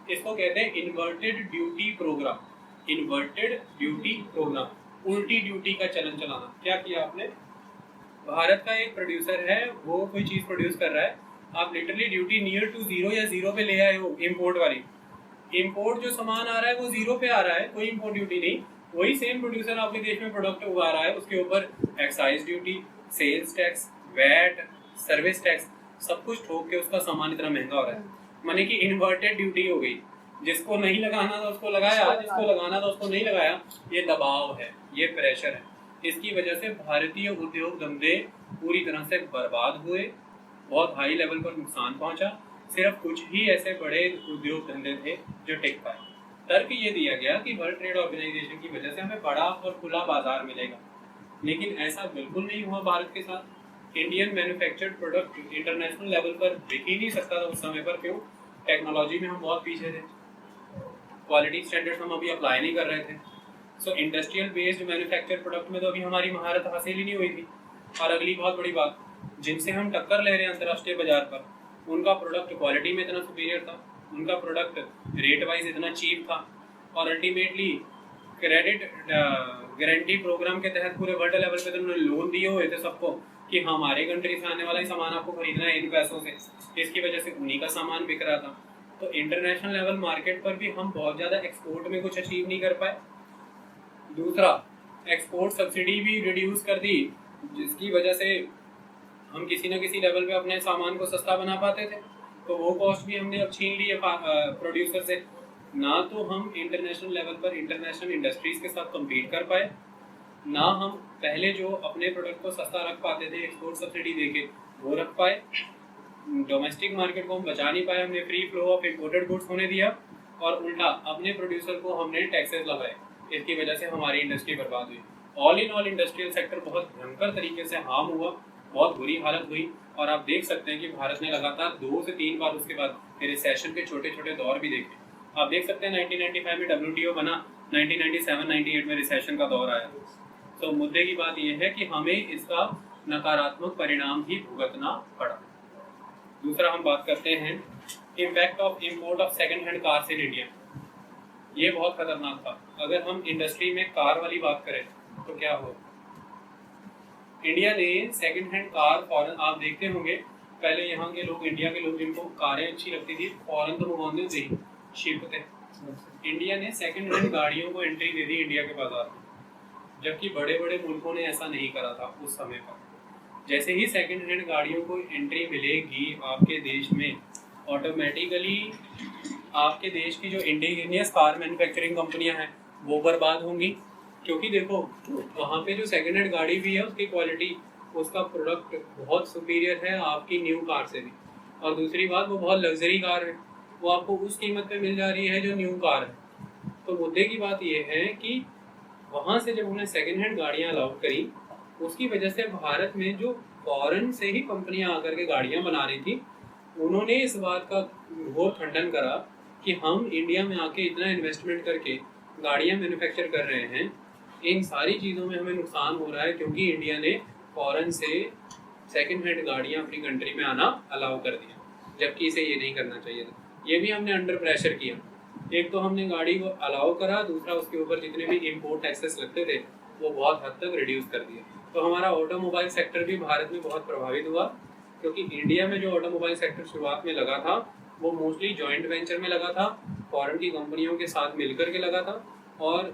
इसको कहते हैं inverted duty programme. Inverted duty programme, उल्टी ड्यूटी का चलन चलाना। क्या किया आपने, भारत का एक प्रोड्यूसर है वो कोई चीज प्रोड्यूस कर रहा है, आप literally duty near to zero या जीरो पे ले आए हो इम्पोर्ट वाली। इम्पोर्ट जो सामान आ रहा है वो जीरो पे आ रहा है, कोई इम्पोर्ट ड्यूटी नहीं। वही सेम प्रोड्यूसर आपके देश में प्रोडक्ट उगा रहा है, उसके ऊपर excise duty, sales tax, VAT, service tax सब कुछ ठोक के उसका सामान इतना महंगा हो रहा है। माने कि इन्वर्टेड ड्यूटी हो गई, जिसको नहीं लगाना था उसको लगाया, जिसको लगाना था उसको नहीं लगाया। ये दबाव है, ये प्रेशर है। इसकी वजह से भारतीय उद्योग धंधे पूरी तरह से बर्बाद हुए, बहुत हाई लेवल पर नुकसान पहुंचा। सिर्फ कुछ ही ऐसे बड़े उद्योग धंधे थे जो टिक पाए। तर्क ये दिया गया कि वर्ल्ड ट्रेड ऑर्गेनाइजेशन की वजह से हमें बड़ा और खुला बाजार मिलेगा, लेकिन ऐसा बिल्कुल नहीं हुआ भारत के साथ। Indian manufactured product international level पर बिक ही नहीं सकता था उस समय पर। क्यों? टेक्नोलॉजी में हम बहुत पीछे थे, क्वालिटी स्टैंडर्ड्स हम अभी अप्लाई नहीं कर रहे थे। सो इंडस्ट्रियल बेस्ड मैन्युफैक्चर्ड प्रोडक्ट में तो अभी हमारी महारत हासिल ही नहीं हुई थी। और अगली बहुत बड़ी बात, जिनसे हम टक्कर ले रहे हैं अंतर्राष्ट्रीय बाजार पर, उनका प्रोडक्ट क्वालिटी में इतना सुपीरियर था, उनका प्रोडक्ट रेट वाइज इतना चीप था, और अल्टीमेटली क्रेडिट गारंटी प्रोग्राम के तहत पूरे वर्ल्ड लेवल पे तो उन्होंने लोन दिए हुए थे सबको कि हमारे कंट्री से आने वाला ही सामान आपको खरीदना है इन पैसों से। इसकी वजह से उन्हीं का सामान बिक रहा था। तो इंटरनेशनल लेवल मार्केट पर भी हम बहुत ज़्यादा एक्सपोर्ट में कुछ अचीव नहीं कर पाए। दूसरा, एक्सपोर्ट सब्सिडी भी रिड्यूस कर दी, जिसकी वजह से हम किसी न किसी लेवल पे अपने सामान को सस्ता बना पाते थे। तो वो कॉस्ट भी हमने अब छीन ली है प्रोड्यूसर से। ना तो हम इंटरनेशनल लेवल पर इंटरनेशनल इंडस्ट्रीज के साथ कम्पीट कर पाए, ना हम पहले जो अपने प्रोडक्ट को सस्ता रख पाते थे एक्सपोर्ट सब्सिडी देके वो रख पाए। डोमेस्टिक मार्केट को हम बचा नहीं पाए, हमने free flow of imported goods होने दिया, और उल्टा अपने प्रोड्यूसर को हमने टैक्सेस लगाए। इसकी वजह से हमारी इंडस्ट्री बर्बाद हुई। All in all industrial sector बहुत भयंकर तरीके से हार्म हुआ, बहुत बुरी हालत हुई। और आप देख सकते हैं कि भारत ने लगातार 2 से 3 बार उसके बाद रिसेशन के छोटे छोटे दौर भी देखे। आप देख सकते हैं 1995 में WTO बना, 1997-98 में रिसेशन का दौर आया। तो मुद्दे की बात यह है कि हमें इसका नकारात्मक परिणाम ही भुगतना पड़ा। दूसरा हम बात करते हैं impact of import of second hand cars in India. ये बहुत खतरनाक था। अगर हम इंडस्ट्री में कार वाली बात करें तो क्या हो, इंडिया ने सेकेंड हैंड कार फॉरेन, आप देखते होंगे पहले यहाँ के लोग, इंडिया के लोग जिनको कारें अच्छी लगती थी फॉरेन तो मंगवाते थे, शिप थे। इंडिया ने सेकेंड हैंड गाड़ियों को एंट्री दे दी इंडिया के बाजार में, जबकि बड़े बड़े मुल्कों ने ऐसा नहीं करा था उस समय पर। जैसे ही सेकेंड हैंड गाड़ियों को एंट्री मिलेगी आपके देश में, ऑटोमेटिकली आपके देश की जो इंडिजिनियस कार मैन्युफैक्चरिंग कंपनियां हैं वो बर्बाद होंगी। क्योंकि देखो वहाँ पे जो सेकेंड हैंड गाड़ी भी है उसकी क्वालिटी, उसका प्रोडक्ट बहुत सुपीरियर है आपकी न्यू कार से भी। और दूसरी बात, वो बहुत लग्जरी कार है, वो आपको उस कीमत पे मिल जा रही है जो न्यू कार है। तो मुद्दे की बात ये है कि वहाँ से जब उन्होंने सेकेंड हैंड गाड़ियाँ अलाउ करी, उसकी वजह से भारत में जो फॉरेन से ही कंपनियाँ आकर के गाड़ियाँ बना रही थी, उन्होंने इस बात का घोर खंडन करा कि हम इंडिया में आके इतना इन्वेस्टमेंट करके गाड़ियाँ मैन्युफैक्चर कर रहे हैं, इन सारी चीज़ों में हमें नुकसान हो रहा है क्योंकि इंडिया ने फॉरेन से सेकेंड हैंड गाड़ियाँ अपनी कंट्री में आना अलाउ कर दिया, जबकि इसे ये नहीं करना चाहिए था। ये भी हमने अंडर प्रेशर किया। एक तो हमने गाड़ी को अलाउ करा, दूसरा उसके ऊपर जितने भी इम्पोर्ट टैक्सेस लगते थे वो बहुत हद तक रिड्यूस कर दिए। तो हमारा ऑटोमोबाइल सेक्टर भी भारत में बहुत प्रभावित हुआ, क्योंकि इंडिया में जो ऑटोमोबाइल सेक्टर शुरुआत में लगा था वो मोस्टली जॉइंट वेंचर में लगा था, फॉरेन की कंपनियों के साथ मिलकर के लगा था, और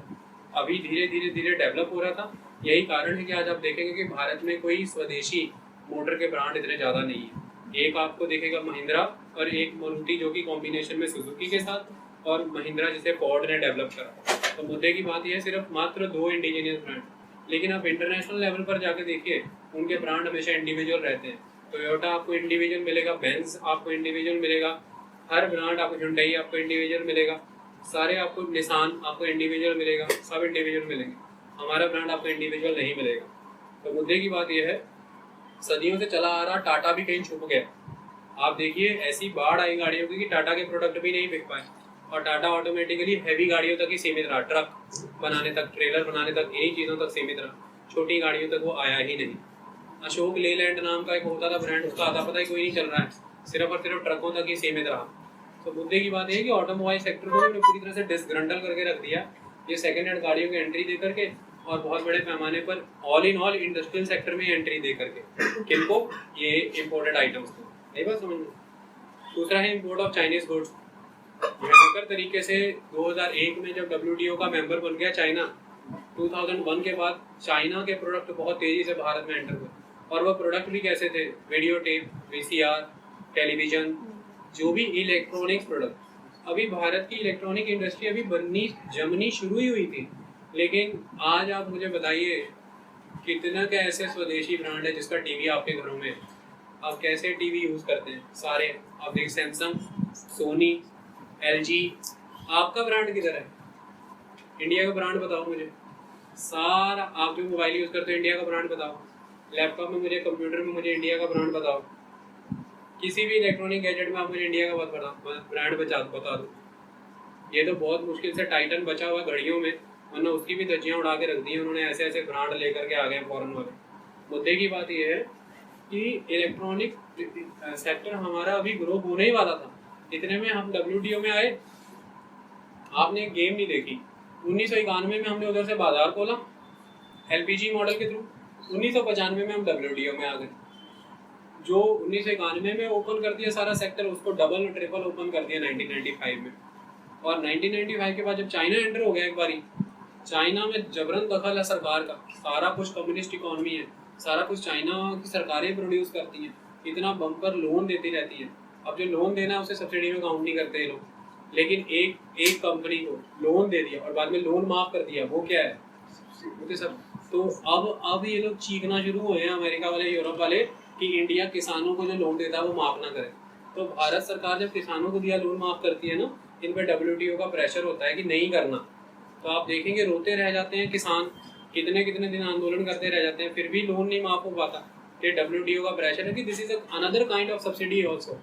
अभी धीरे धीरे धीरे डेवलप हो रहा था। यही कारण है कि आज आप देखेंगे कि भारत में कोई स्वदेशी मोटर के ब्रांड इतने ज़्यादा नहीं है। एक आपको दिखेगा महिंद्रा और एक मारुति, जो कि कॉम्बिनेशन में सुजुकी के साथ, और महिंद्रा जिसे फोर्ड ने डेवलप करा। तो मुद्दे की बात यह है, सिर्फ मात्र 2 इंडिजीनियस ब्रांड। लेकिन आप इंटरनेशनल लेवल पर जाके देखिए, उनके ब्रांड हमेशा इंडिविजुअल रहते हैं। टोयोटा आपको इंडिविजुअल मिलेगा, बेंज आपको इंडिविजुअल मिलेगा, हर ब्रांड आपको, हुंडई आपको इंडिविजुअल मिलेगा, सारे आपको, निसान आपको इंडिविजुअल मिलेगा, सब इंडिविजुअल मिलेंगे। हमारा ब्रांड आपको इंडिविजुअल नहीं मिलेगा। तो मुद्दे की बात यह है, सदियों से चला आ रहा टाटा भी कहीं छुप गया। आप देखिए ऐसी बाढ़ आई गाड़ियों की कि टाटा के प्रोडक्ट भी नहीं बिक पाए, और टाटा ऑटोमेटिकली हैवी गाड़ियों तक ही सीमित रहा, ट्रक बनाने तक, ट्रेलर बनाने तक, इन्हीं चीज़ों तक सीमित रहा। छोटी गाड़ियों तक वो आया ही नहीं। अशोक लेलैंड नाम का एक होता था ब्रांड, उसका आता पता है कोई नहीं चल रहा है, सिर्फ और सिर्फ ट्रकों तक ही सीमित रहा। तो मुद्दे की बात यह है कि ऑटोमोबाइल सेक्टर को उन्होंने पूरी तरह से डिसग्रंडल करके रख दिया, ये सेकेंड हैंड गाड़ियों की एंट्री दे करके, और बहुत बड़े पैमाने पर all in all industrial sector में एंट्री दे करके। किनको? ये इम्पोर्टेड आइटम्स को। नहीं बात समझ में? दूसरा है इम्पोर्ट ऑफ चाइनीज गुड्स। भयंकर तरीके से 2001 में जब WTO का मेंबर बन गया चाइना, 2001 के बाद चाइना के प्रोडक्ट बहुत तेजी से भारत में एंटर हुए। और वह प्रोडक्ट भी कैसे थे? वीडियो टेप, VCR, टेलीविजन, जो भी इलेक्ट्रॉनिक्स प्रोडक्ट। अभी भारत की इलेक्ट्रॉनिक इंडस्ट्री अभी बननी जमनी शुरू ही हुई थी। लेकिन आज आप मुझे बताइए, कितना क्या ऐसे स्वदेशी ब्रांड है जिसका टीवी आपके घरों में है? आप कैसे टीवी यूज़ करते हैं? सारे आप देखिए, सैमसंग, सोनी, LG। आपका ब्रांड किधर है? इंडिया का ब्रांड बताओ मुझे। सारा आप जो मोबाइल यूज़ करते हो इंडिया का ब्रांड बताओ, लैपटॉप में मुझे, कंप्यूटर में मुझे इंडिया का ब्रांड बताओ, किसी भी इलेक्ट्रॉनिक गैजेट में आप मुझे इंडिया का ब्रांड बता दो। ये तो बहुत मुश्किल से टाइटन बचा हुआ घड़ियों में, वरना उसकी भी धज्जियाँ उड़ा के रख दी। उन्होंने ऐसे ऐसे ब्रांड लेकर के आ गए फॉरेन वाले। मुद्दे की बात यह है कि इलेक्ट्रॉनिक सेक्टर हमारा अभी ग्रो होने ही वाला था, इतने में हम WTO में आए। आपने एक गेम नहीं देखी, 1991 में हमने उधर से बाजार खोला LPG मॉडल के थ्रू, 1995 में हम WTO में आ गए। जो 1991 में ओपन कर दिया सारा सेक्टर, उसको डबल ट्रिपल ओपन कर दिया 1995 में। और 1995 के बाद जब चाइना एंटर हो गया एक बारी, चाइना में जबरन दखल है सरकार का, सारा कुछ कम्युनिस्ट इकोनॉमी है, सारा कुछ चाइना की सरकारें प्रोड्यूस करती हैं, इतना बम्पर लोन देती रहती हैं। अब जो लोन देना है उसे सब्सिडी में काउंट नहीं करते ये लोग, लेकिन एक कंपनी को लोन दे दिया और बाद में लोन माफ कर दिया, वो क्या है? Okay sir. तो अब ये लोग चीखना शुरू हुए हैं, अमेरिका वाले, यूरोप वाले, कि इंडिया किसानों को जो लोन देता है वो माफ ना करे। तो भारत सरकार जब किसानों को दिया लोन माफ करती है ना, इन पर WTO का प्रेशर होता है कि नहीं करना। तो आप देखेंगे रोते रह जाते हैं किसान, कितने कितने दिन आंदोलन करते रह जाते हैं, फिर भी लोन नहीं माफ हो पाता। ये WTO का प्रेशर है कि this is another kind of subsidy also.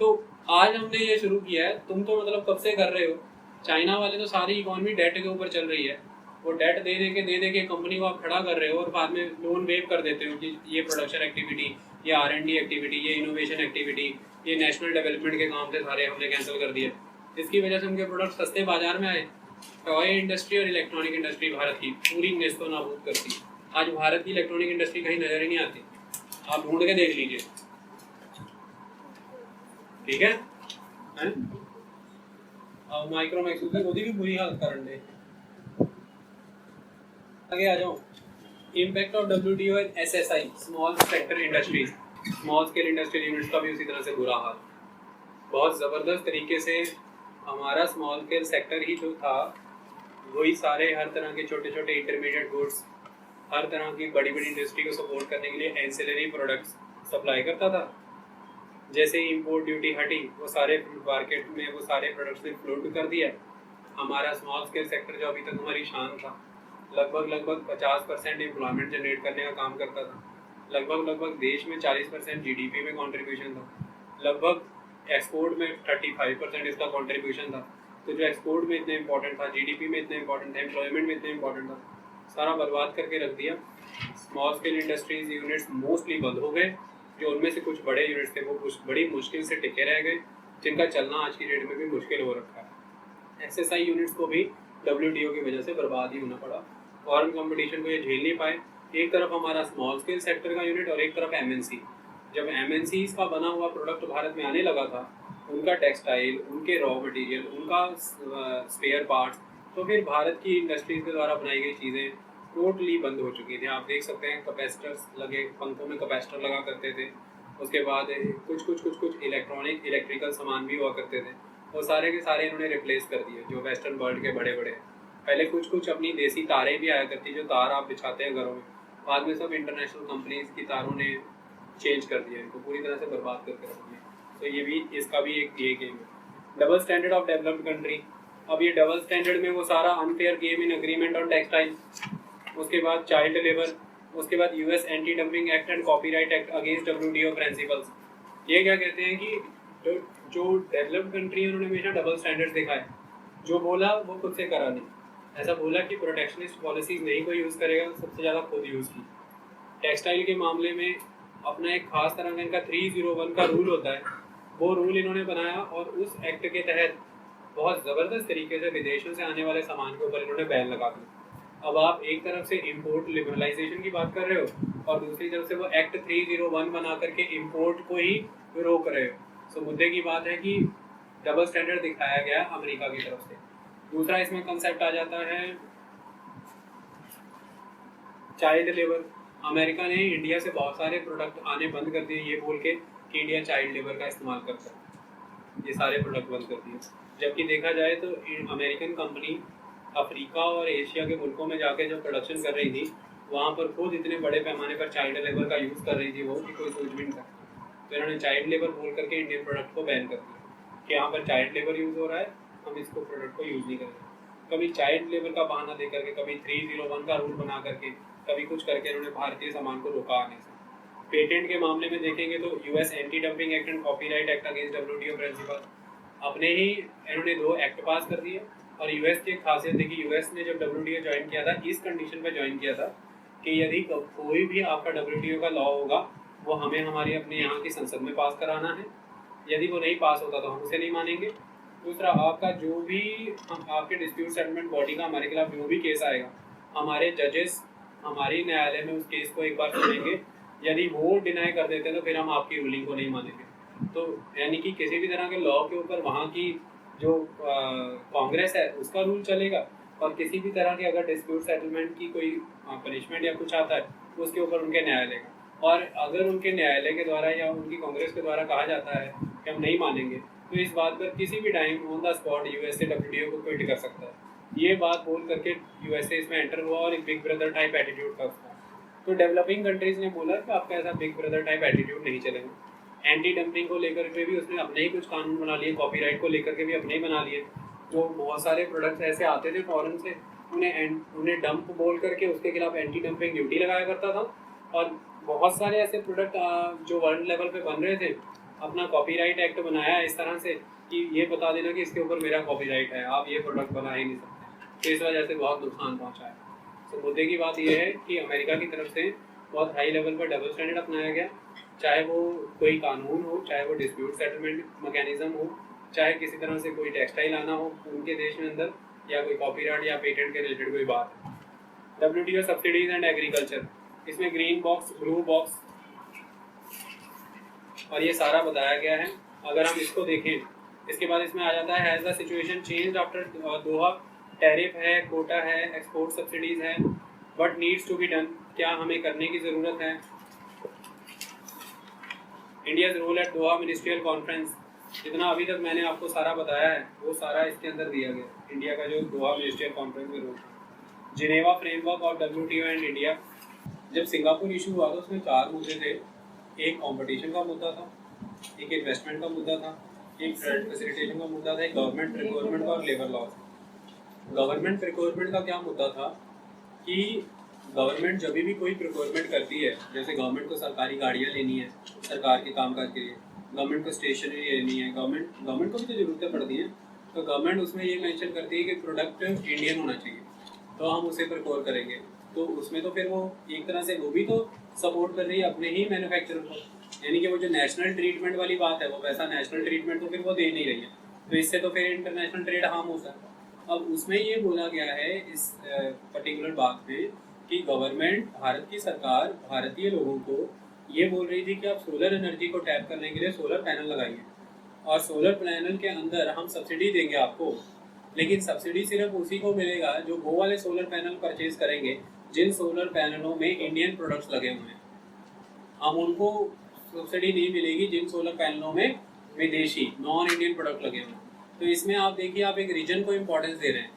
तो आज हमने ये शुरू किया है, तुम तो मतलब कब से कर रहे हो। चाइना वाले तो सारी इकोनॉमी डेट के ऊपर चल रही है, वो डेट दे दे के कंपनी को आप खड़ा कर रहे हो और बाद में लोन वेव कर देते हो कि ये प्रोडक्शन एक्टिविटी, ये R&D एक्टिविटी, ये इनोवेशन एक्टिविटी, ये नेशनल डेवलपमेंट के काम थे, सारे हमने कैंसिल कर दिए। इसकी वजह से उनके प्रोडक्ट सस्ते बाजार में आए। टॉय इंडस्ट्री और इलेक्ट्रॉनिक इंडस्ट्री भारत की पूरी नेस्तो नाबूद करती है। आज भारत की इलेक्ट्रॉनिक इंडस्ट्री कहीं नजर ही नहीं आती, आप ढूंढ के देख लीजिए। ठीक है? माइक्रोमैक्स की भी बुरी हालत करन दे। आगे आ जाओ। Impact of WTO and SSI, small sector industries, small scale industrial units का भी उसी तरह से बुरा हाल। बहुत ज़बरदस्त तरीके से हमारा स्मॉल स्केल सेक्टर ही जो था, वही सारे हर तरह के छोटे छोटे इंटरमीडिएट गुड्स, हर तरह की बड़ी बड़ी इंडस्ट्री को सपोर्ट करने के लिए एंसिलरी प्रोडक्ट्स सप्लाई करता था। जैसे ही इम्पोर्ट ड्यूटी हटी, वो सारे मार्केट में वो सारे प्रोडक्ट्स ने फ्लोट कर दिया। हमारा स्मॉल स्केल सेक्टर जो अभी तक हमारी शान था, लगभग 50% एम्प्लॉयमेंट जनरेट करने का काम करता था, लगभग देश में 40% GDP में कंट्रीब्यूशन था, लगभग एक्सपोर्ट में 35% इसका कंट्रीब्यूशन था। तो जो एक्सपोर्ट में इतने इंपॉर्टेंट था, GDP में इतने इंपॉर्टेंट था, एम्प्लॉयमेंट में इतने इंपॉर्टेंट था, सारा बर्बाद करके रख दिया। Small scale industries units mostly बंद हो गए। जो उनमें से कुछ बड़े यूनिट्स थे वो कुछ बड़ी मुश्किल से टिके रह गए। जिनका चलना आज की डेट में भी मुश्किल हो रखा है। SSI यूनिट्स को भी WTO की वजह से बर्बाद ही होना पड़ा। फॉरेन कंपटीशन को ये झेल नहीं पाए। एक तरफ हमारा स्मॉल स्केल सेक्टर का यूनिट और एक तरफ MNC। जब MNCs का बना हुआ प्रोडक्ट भारत में आने लगा था, उनका टेक्सटाइल, उनके रॉ मटेरियल, उनका स्पेयर पार्ट्स, तो फिर भारत की इंडस्ट्रीज के द्वारा बनाई गई चीज़ें टोटली बंद हो चुकी थी। आप देख सकते हैं कैपेसिटर्स लगे, पंखों में कैपेसिटर लगा करते थे। उसके बाद कुछ इलेक्ट्रिकल सामान भी हुआ करते थे, वो सारे के सारे इन्होंने रिप्लेस कर दिए जो वेस्टर्न वर्ल्ड के बड़े बड़े। पहले कुछ अपनी देसी तारें भी आया करती, जो तार आप बिछाते हैं घरों में, बाद में सब इंटरनेशनल कंपनीज की तारों ने चेंज कर दिया, इनको पूरी तरह से बर्बाद करके रख दिया। तो ये भी, इसका भी एक ये गेम है। Double standard of developed country. अब ये डबल स्टैंडर्ड में वो सारा unfair game in agreement on textile, उसके बाद चाइल्ड लेबर, उसके बाद US anti dumping act and copyright act against WTO principles. ये क्या कहते हैं कि जो डेवलप्ड कंट्री है उन्होंने हमेशा डबल स्टैंडर्ड्स दिखाए, जो बोला वो खुद से करा नहीं। ऐसा बोला कि प्रोटेक्शनिस्ट पॉलिसीज नहीं कोई यूज़ करेगा, सबसे ज़्यादा खुद यूज़ की। टेक्सटाइल के मामले में अपना एक खास तरह का इनका 301 का रूल होता है, वो रूल इन्होंने बनाया और उस एक्ट के तहत बहुत ज़बरदस्त तरीके से विदेशों से आने वाले सामान के ऊपर इन्होंने बैन लगा दिया। अब आप एक तरफ से इंपोर्ट लिबरलाइजेशन की बात कर रहे हो और दूसरी तरफ से वो एक्ट 301 बना करके इंपोर्ट को ही रोक रहे हो। सो मुद्दे की बात है कि डबल स्टैंडर्ड दिखाया गया अमेरिका की तरफ से। दूसरा इसमें कंसेप्ट आ जाता है चाइल्ड लेबर। अमेरिका ने इंडिया से बहुत सारे प्रोडक्ट आने बंद कर दिए ये बोल के कि इंडिया चाइल्ड लेबर का इस्तेमाल करता है, ये सारे प्रोडक्ट बंद कर दिए। जबकि देखा जाए तो अमेरिकन कंपनी अफ्रीका और एशिया के मुल्कों में जाके जब प्रोडक्शन कर रही थी, वहाँ पर खुद इतने बड़े पैमाने पर चाइल्ड लेबर का यूज़ कर रही थी वो कि कोई सोच भी नहीं सकता। तो इन्होंने चाइल्ड लेबर बोल करके इंडियन प्रोडक्ट को बैन कर दिया कि यहाँ पर चाइल्ड लेबर यूज़ हो रहा है, हम इसको प्रोडक्ट को यूज़ नहीं करेंगे। कभी चाइल्ड लेबर का बहाना दे करके, कभी 301 का रूल बना करके, कभी कुछ करके इन्होंने भारतीय सामान को रोका आने से। पेटेंट के मामले में देखेंगे तो US anti dumping act and copyright act against WTO principle, अपने ही इन्होंने 2 एक्ट पास कर दिए। और US की खासियत थी कि US ने जब WTO ज्वाइन किया था, इस कंडीशन पे ज्वाइन किया था कि यदि कोई भी आपका WTO का लॉ होगा वो हमें हमारी अपने यहाँ की संसद में पास कराना है, यदि वो नहीं पास होता तो हम उसे नहीं मानेंगे। दूसरा, आपका जो भी आपके डिस्प्यूट सेटलमेंट बॉडी का हमारे खिलाफ जो भी केस आएगा, हमारे जजेस हमारी न्यायालय में उस केस को एक बार सुनेंगे, यदि वो डिनाई कर देते हैं तो फिर हम आपकी रूलिंग को नहीं मानेंगे। तो यानी कि किसी भी तरह के लॉ के ऊपर वहाँ की जो कांग्रेस है उसका रूल चलेगा, और किसी भी तरह के अगर डिस्प्यूट सेटलमेंट की कोई पनिशमेंट या कुछ आता है उसके ऊपर उनके न्यायालय का। और अगर उनके न्यायालय के द्वारा या उनकी कांग्रेस के द्वारा कहा जाता है कि हम नहीं मानेंगे, तो इस बात पर किसी भी time on the spot USA WTO को क्विट कर सकता है। ये बात बोल करके USA इसमें एंटर हुआ और एक बिग ब्रदर टाइप एटीट्यूड था उसका। तो डेवलपिंग कंट्रीज ने बोला कि आपका ऐसा बिग ब्रदर टाइप एटीट्यूड नहीं चलेगा। एंटी डंपिंग को लेकर के भी उसने अपने ही कुछ कानून बना लिए, कॉपीराइट को लेकर के भी अपने ही बना लिए। तो बहुत सारे प्रोडक्ट्स ऐसे आते थे फॉरेन से, उन्हें डंप बोल करके उसके खिलाफ एंटी डंपिंग ड्यूटी लगाया करता था। और बहुत सारे ऐसे प्रोडक्ट जो वर्ल्ड लेवल पे बन रहे थे, अपना कॉपीराइट एक्ट बनाया इस तरह से कि ये बता देना कि इसके ऊपर मेरा कॉपीराइट है, आप ये प्रोडक्ट बना ही नहीं सकते। तो इस वजह से बहुत नुकसान पहुँचा है। तो मुद्दे की बात यह है कि अमेरिका की तरफ से बहुत हाई लेवल पर डबल स्टैंडर्ड अपनाया गया, चाहे वो कोई कानून हो, चाहे वो डिस्प्यूट सेटलमेंट मैकेनिज्म हो, चाहे किसी तरह से कोई टेक्सटाइल आना हो उनके देश में अंदर, या कोई कॉपीराइट या पेटेंट के रिलेटेड कोई बात है। WTO सब्सिडीज एंड एग्रीकल्चर, इसमें ग्रीन बॉक्स, ब्लू बॉक्स और ये सारा बताया गया है। अगर हम इसको देखें, इसके बाद इसमें आ जाता है has the situation changed after Doha, tariff है, कोटा है, एक्सपोर्ट सब्सिडीज है, what needs to be done, क्या हमें करने की ज़रूरत है। India's role at Doha ministerial conference, जितना अभी तक मैंने आपको सारा बताया है वो सारा इसके अंदर दिया गया, इंडिया का जो दोहा मिनिस्ट्रियल कॉन्फ्रेंस में रोल। Geneva framework of WTO and India, जब सिंगापुर इशू हुआ था उसमें 4 मुद्दे थे। एक कंपटीशन का मुद्दा था, एक इन्वेस्टमेंट का मुद्दा था, एक ट्रेड फैसिलिटेशन का मुद्दा था, एक गवर्नमेंट रिक्वायरमेंट का और लेबर लॉ। गवर्नमेंट रिक्वायरमेंट का क्या मुद्दा था कि गवर्नमेंट जब भी कोई रिक्वायरमेंट करती है, जैसे गवर्नमेंट को सरकारी गाड़ियाँ लेनी है सरकार के कामकाज के लिए, गवर्नमेंट को स्टेशनरी लेनी है, गवर्नमेंट को भी तो ज़रूरतें पड़ती हैं, तो गवर्नमेंट उसमें ये मेंशन करती है कि प्रोडक्ट इंडियन होना चाहिए तो हम उसे प्रिकोर करेंगे। तो उसमें तो फिर वो एक तरह से वो भी तो सपोर्ट कर रही है अपने ही मैन्युफैक्चरर को, यानी कि वो जो नेशनल ट्रीटमेंट वाली बात है वो वैसा नेशनल ट्रीटमेंट तो फिर वो दे नहीं रही है, तो इससे तो फिर इंटरनेशनल ट्रेड हार्म होता है। अब उसमें ये बोला गया है इस पर्टिकुलर बात में कि गवर्नमेंट, भारत की सरकार भारतीय लोगों को ये बोल रही थी कि आप सोलर एनर्जी को टैप करने के लिए सोलर पैनल लगाइए, और सोलर पैनल के अंदर हम सब्सिडी देंगे आपको, लेकिन सब्सिडी सिर्फ उसी को मिलेगा जो वो वाले सोलर पैनल परचेज करेंगे जिन सोलर पैनलों में इंडियन प्रोडक्ट्स लगे हुए हैं। हम उनको सब्सिडी नहीं मिलेगी जिन सोलर पैनलों में विदेशी नॉन इंडियन प्रोडक्ट लगे हुए हैं। तो इसमें आप देखिए, आप एक रीजन को इम्पोर्टेंस दे रहे हैं,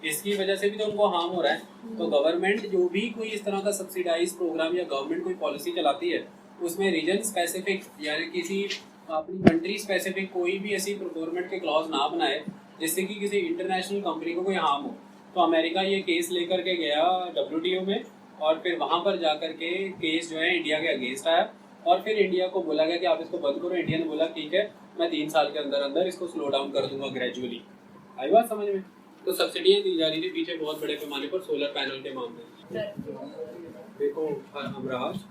इसकी वजह से भी तो उनको हार्म हो रहा है। तो गवर्नमेंट जो भी कोई इस तरह का सब्सिडाइज प्रोग्राम या गवर्नमेंट कोई पॉलिसी चलाती है उसमें रीजन स्पेसिफिक यानी किसी अपनी कंट्री स्पेसिफिक कोई भी ऐसी प्रोक्योरमेंट के क्लॉज ना बनाए जिससे कि किसी इंटरनेशनल कंपनी को कोई हार्म हो। तो अमेरिका ये केस लेकर के गया WTO में, और फिर वहाँ पर जाकर के केस जो है इंडिया के अगेंस्ट आया, और फिर इंडिया को बोला गया कि आप इसको बंद करो। इंडिया ने बोला ठीक है, मैं 3 साल के अंदर अंदर इसको स्लो डाउन कर दूंगा ग्रेजुअली। आई बात समझ में? तो सब्सिडियाँ दी जा रही थी पीछे बहुत बड़े पैमाने पर सोलर पैनल के मामले में। देखो हमराज,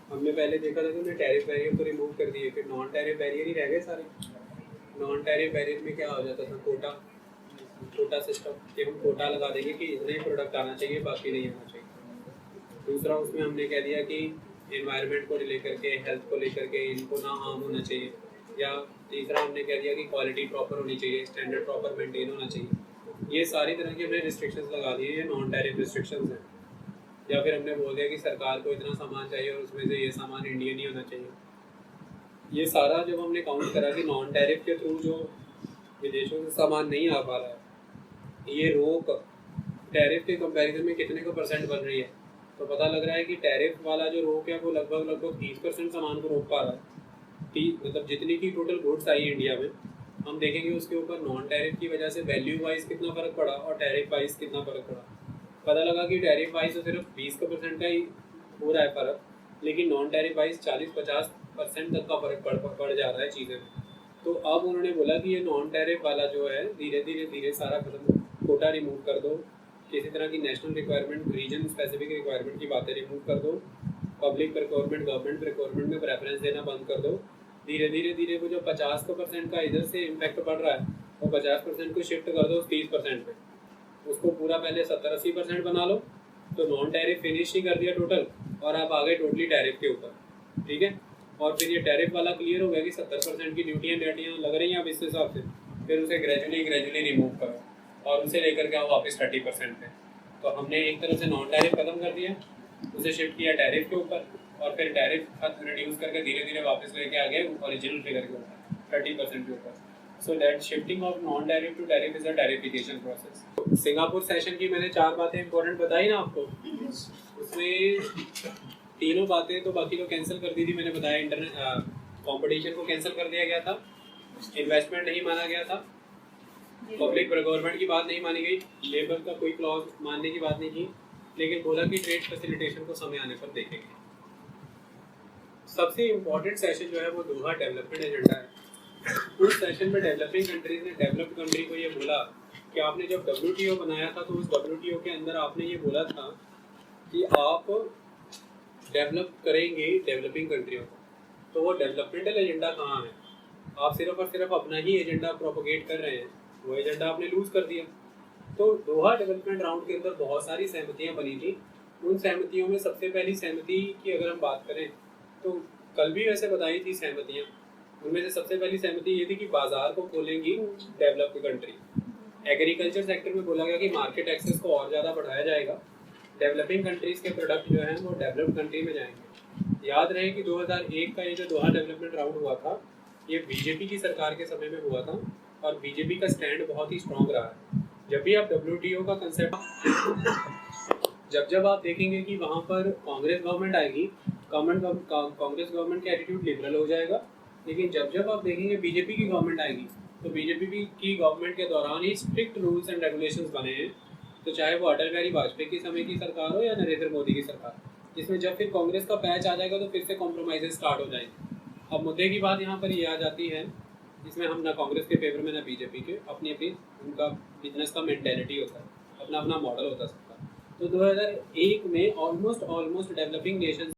हमने पहले देखा था कि उन्हें टैरिफ बैरियर तो रिमूव कर दिए, फिर नॉन टैरिफ बैरियर ही रह गए सारे। नॉन टैरिफ बैरियर में क्या हो जाता था, कोटा सिस्टम कि हम कोटा लगा देंगे कि इतने ही प्रोडक्ट आना चाहिए, बाकी नहीं आना चाहिए। दूसरा उसमें हमने कह दिया कि एनवायरनमेंट को लेकर के, हेल्थ को लेकर के इनको ना हार्म होना चाहिए, या तीसरा हमने कह दिया कि क्वालिटी प्रॉपर होनी चाहिए, स्टैंडर्ड प्रॉपर मेंटेन होना चाहिए। ये सारी तरह की हमने रिस्ट्रिक्शंस लगा दिए, ये नॉन टैरिफ रिस्ट्रिक्शंस हैं। या फिर हमने बोल दिया कि सरकार को इतना सामान चाहिए और उसमें से ये सामान इंडियन ही होना चाहिए। ये सारा जब हमने काउंट करा कि नॉन टैरिफ के थ्रू जो विदेशों से सामान नहीं आ पा रहा है, ये रोक टैरिफ के कंपैरिजन में कितने का परसेंट बन रही है, तो पता लग रहा है कि टैरिफ वाला जो रोक है वो लगभग 30% सामान को रोक पा रहा है। मतलब जितनी की टोटल गुड्स आई इंडिया में, हम देखेंगे उसके ऊपर नॉन टैरिफ की वजह से वैल्यू वाइज कितना फ़र्क पड़ा और टैरिफ वाइज कितना फ़र्क पड़ा। पता लगा कि टैरिफ वाइज तो सिर्फ 20% का ही हो रहा है फ़र्क, लेकिन नॉन टैरिफ वाइज 40-50% तक का फ़र्क पड़ जा रहा है चीज़ें में। तो अब उन्होंने बोला कि ये नॉन टैरिफ वाला जो है धीरे धीरे सारा खत्म, कोटा रिमूव कर दो, किसी तरह की national requirement, region specific requirement की बातें रिमूव कर दो, पब्लिक प्रिक्योरमेंट, गवर्नमेंट प्रिक्योरमेंट में प्रेफरेंस देना बंद कर दो। धीरे धीरे वो जो 50% का इधर से इम्पैक्ट पड़ रहा है वो 50% को शिफ्ट कर दो 30% पे, उसको पूरा पहले 70-80% बना लो, तो नॉन टैरिफ फिनिश ही कर दिया टोटल, और आप आ गए टोटली टैरिफ के ऊपर। ठीक है, और फिर ये टैरिफ वाला क्लियर हो गया कि 70% की ड्यूटियाँ लग रही हैं अब इस हिसाब से, फिर उसे ग्रेजुअली रिमूव करो और उसे लेकर के आओ वापस 30% पे। तो हमने एक तरफ से नॉन टैरिफ खत्म कर दिया, उसे शिफ्ट किया टैरिफ के ऊपर, और फिर टैरिफ रिड्यूस करके धीरे वापस लेके आ गए ओरिजिनल फिगर के ऊपर 30% के ऊपर। So that shifting of non tariff to tariff is a tariffication process. Singapore session की मैंने 4 बातें इंपॉर्टेंट बताई ना आपको, उसमें 3 बातें तो बाकी तो कैंसिल कर दी थी मैंने बताया। इंटरनेट कंपटीशन को कैंसिल कर दिया गया था, इन्वेस्टमेंट नहीं माना गया था, पब्लिक प्रिक्योरमेंट की बात नहीं मानी गई, लेबर का कोई क्लॉज मानने की बात नहीं की, लेकिन बोला कि ट्रेड फैसिलिटेशन को समय आने पर देखेंगे। सबसे इम्पोर्टेंट सेशन जो है वो दोहा डेवलपमेंट एजेंडा है। उस सेशन में डेवलपिंग कंट्रीज ने डेवलप्ड कंट्री को ये बोला कि आपने जब WTO बनाया था तो उस WTO के अंदर आपने ये बोला था कि आप डेवलप करेंगे डेवलपिंग कंट्रियों को, तो वो डेवलपमेंटल एजेंडा कहाँ है? आप सिर्फ और सिर्फ अपना ही एजेंडा प्रोपोगेट कर रहे हैं, वो एजेंडा आपने लूज कर दिया। तो दोहा डेवलपमेंट राउंड के अंदर बहुत सारी सहमतियाँ बनी थी। उन सहमतियों में सबसे पहली सहमति की अगर हम बात करें तो कल भी वैसे बताई थी सहमतियाँ, उनमें से सबसे पहली सहमति ये थी कि बाजार को खोलेंगी डेवलप्ड कंट्री। एग्रीकल्चर सेक्टर में बोला गया कि मार्केट एक्सेस को और ज़्यादा बढ़ाया जाएगा, डेवलपिंग कंट्रीज के प्रोडक्ट जो हैं वो डेवलप्ड कंट्री में जाएंगे। याद रहे कि 2001 का ये जो दोहा डेवलपमेंट राउंड हुआ था ये बीजेपी की सरकार के समय में हुआ था, और बीजेपी का स्टैंड बहुत ही स्ट्रॉन्ग रहा है। जब भी आप WTO का कंसेप्ट जब आप देखेंगे कि वहाँ पर कांग्रेस गवर्नमेंट आएगी, कांग्रेस गवर्नमेंट का एटीट्यूड लिबरल हो जाएगा, लेकिन जब आप देखेंगे बीजेपी की गवर्नमेंट आएगी तो बीजेपी की गवर्नमेंट के दौरान ही स्ट्रिक्ट रूल्स एंड रेगुलेशंस बने हैं। तो चाहे वो अटल बिहारी वाजपेयी के समय की सरकार हो या नरेंद्र मोदी की सरकार, जिसमें जब फिर कांग्रेस का पैच आ जाएगा तो फिर से कॉम्प्रोमाइजेस स्टार्ट हो जाएंगे। अब मुद्दे की बात यहाँ पर ये आ जाती है, इसमें हम ना कांग्रेस के फेवर में ना बीजेपी के, अपनी अपनी उनका बिजनेस का मेंटेलिटी होता है, अपना अपना मॉडल होता है सबका। तो 2001 में ऑलमोस्ट डेवलपिंग नेशन